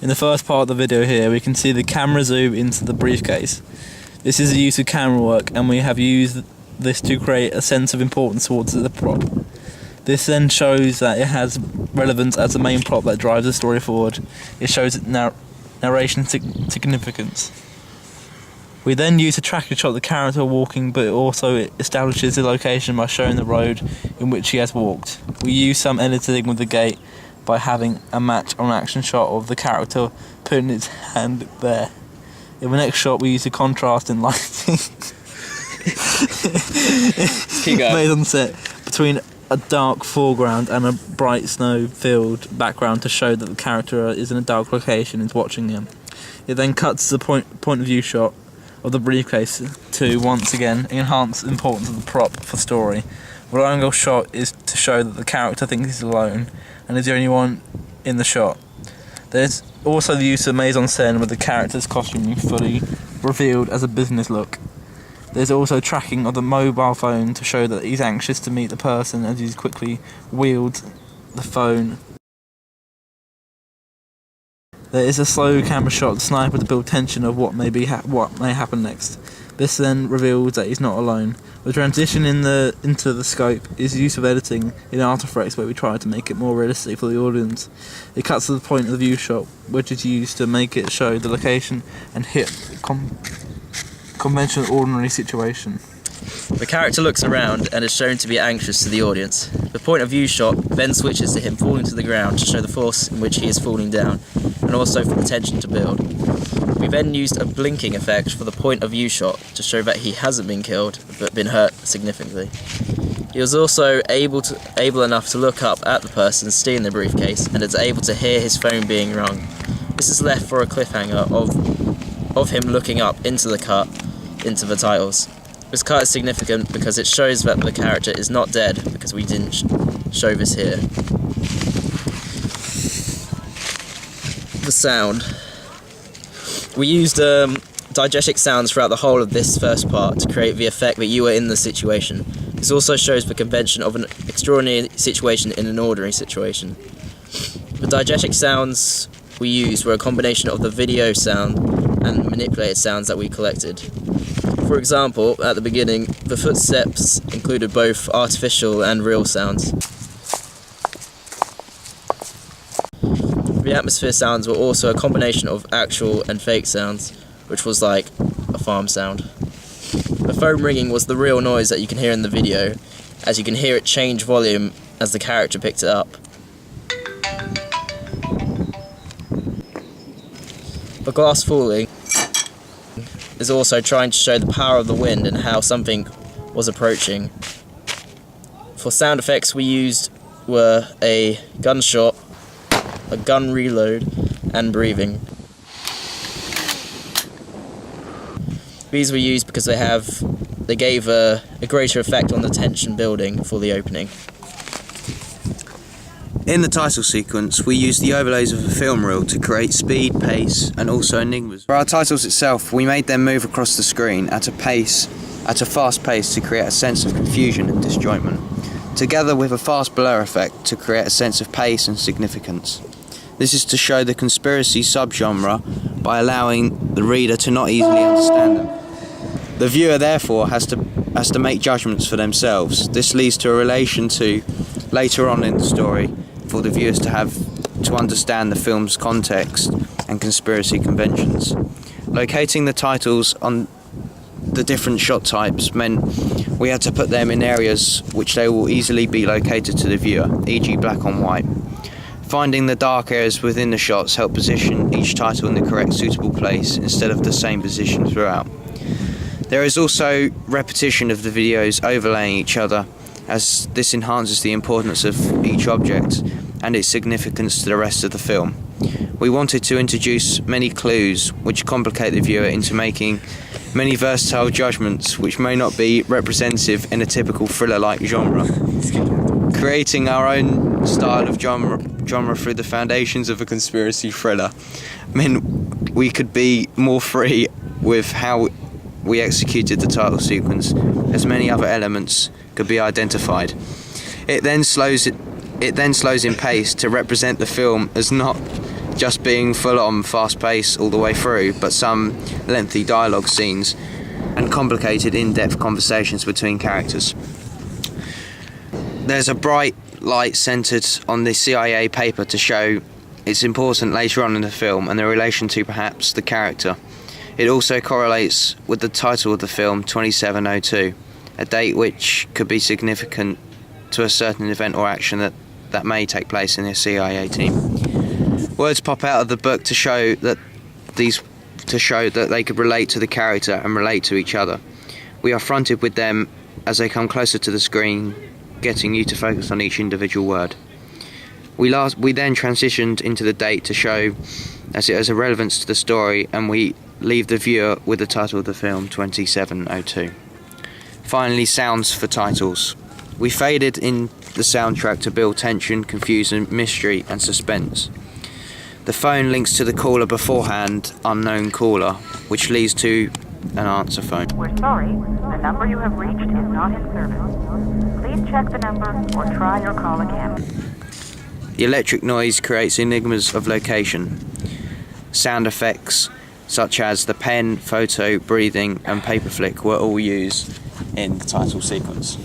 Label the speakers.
Speaker 1: In the first part of the video here, we can see the camera zoom into the briefcase. This is the use of camera work, and we have used this to create a sense of importance towards the prop. This then shows that it has relevance as the main prop that drives the story forward. It shows narration significance. We then use a tracking shot of the character walking, but also it establishes the location by showing the road in which he has walked. We use some editing with the gate by having a match on action shot of the character putting its hand there. In the next shot we use a contrast in lighting made on set between a dark foreground and a bright snow-filled background to show that the character is in a dark location and is watching him. It then cuts to the point of view shot of the briefcase to once again enhance the importance of the prop for story. The wide angle shot is to show that the character thinks he's alone and is the only one in the shot. There's also the use of mise-en-scène with the character's costume fully revealed as a business look. There's also tracking of the mobile phone to show that he's anxious to meet the person as he quickly wields the phone. There is a slow camera shot of the sniper to build tension of what may happen next. This then reveals that he's not alone. The transition into the scope is the use of editing in After Effects, where we try to make it more realistic for the audience. It cuts to the point of the view shot, which is used to make it show the location and hit conventional ordinary situation.
Speaker 2: The character looks around and is shown to be anxious to the audience. The point of view shot then switches to him falling to the ground to show the force in which he is falling down, and also for the tension to build. We then used a blinking effect for the point of view shot to show that he hasn't been killed but been hurt significantly. He was also able enough to look up at the person stealing the briefcase and is able to hear his phone being rung. This is left for a cliffhanger of him looking up into the cut into the titles. This cut is significant because it shows that the character is not dead, because we didn't show this here. The sound. We used diegetic sounds throughout the whole of this first part to create the effect that you were in the situation. This also shows the convention of an extraordinary situation in an ordinary situation. The diegetic sounds we used were a combination of the video sound and manipulated sounds that we collected. For example, at the beginning, the footsteps included both artificial and real sounds. The atmosphere sounds were also a combination of actual and fake sounds, which was like a farm sound. The phone ringing was the real noise that you can hear in the video, as you can hear it change volume as the character picked it up. The glass falling is also trying to show the power of the wind and how something was approaching. For sound effects we used were a gunshot, a gun reload, and breathing. These were used because they gave a greater effect on the tension building for the opening.
Speaker 3: In the title sequence, we used the overlays of a film reel to create speed, pace, and also enigmas. For our titles itself, we made them move across the screen at a fast pace to create a sense of confusion and disjointment, together with a fast blur effect to create a sense of pace and significance. This is to show the conspiracy subgenre by allowing the reader to not easily understand them. The viewer therefore has to make judgments for themselves. This leads to a relation to later on in the story for the viewers to understand the film's context and conspiracy conventions. Locating the titles on the different shot types meant we had to put them in areas which they will easily be located to the viewer, e.g. black on white. Finding the dark areas within the shots helped position each title in the correct suitable place instead of the same position throughout. There is also repetition of the videos overlaying each other, as this enhances the importance of each object and its significance to the rest of the film. We wanted to introduce many clues which complicate the viewer into making many versatile judgments which may not be representative in a typical thriller-like genre. Creating our own style of genre through the foundations of a conspiracy thriller meant we could be more free with how we executed the title sequence, as many other elements could be identified. It then slows in pace to represent the film as not just being full on fast pace all the way through, but some lengthy dialogue scenes and complicated in-depth conversations between characters. There's a bright light centred on the CIA paper to show it's important later on in the film and the relation to perhaps the character. It also correlates with the title of the film, 2702, a date which could be significant to a certain event or action that may take place in the CIA team. Words pop out of the book to show that they could relate to the character and relate to each other. We are fronted with them as they come closer to the screen, getting you to focus on each individual word. We then transitioned into the date to show as it has a relevance to the story, and we leave the viewer with the title of the film, 2702. Finally, sounds for titles. We faded in the soundtrack to build tension, confusion, mystery and suspense. The phone links to the caller beforehand, unknown caller, which leads to an answer phone.
Speaker 4: We're sorry, the number you have reached is not in service. Please check the number or try your call again.
Speaker 3: The electric noise creates enigmas of location. Sound effects such as the pen, photo, breathing and paper flick were all used in the title sequence.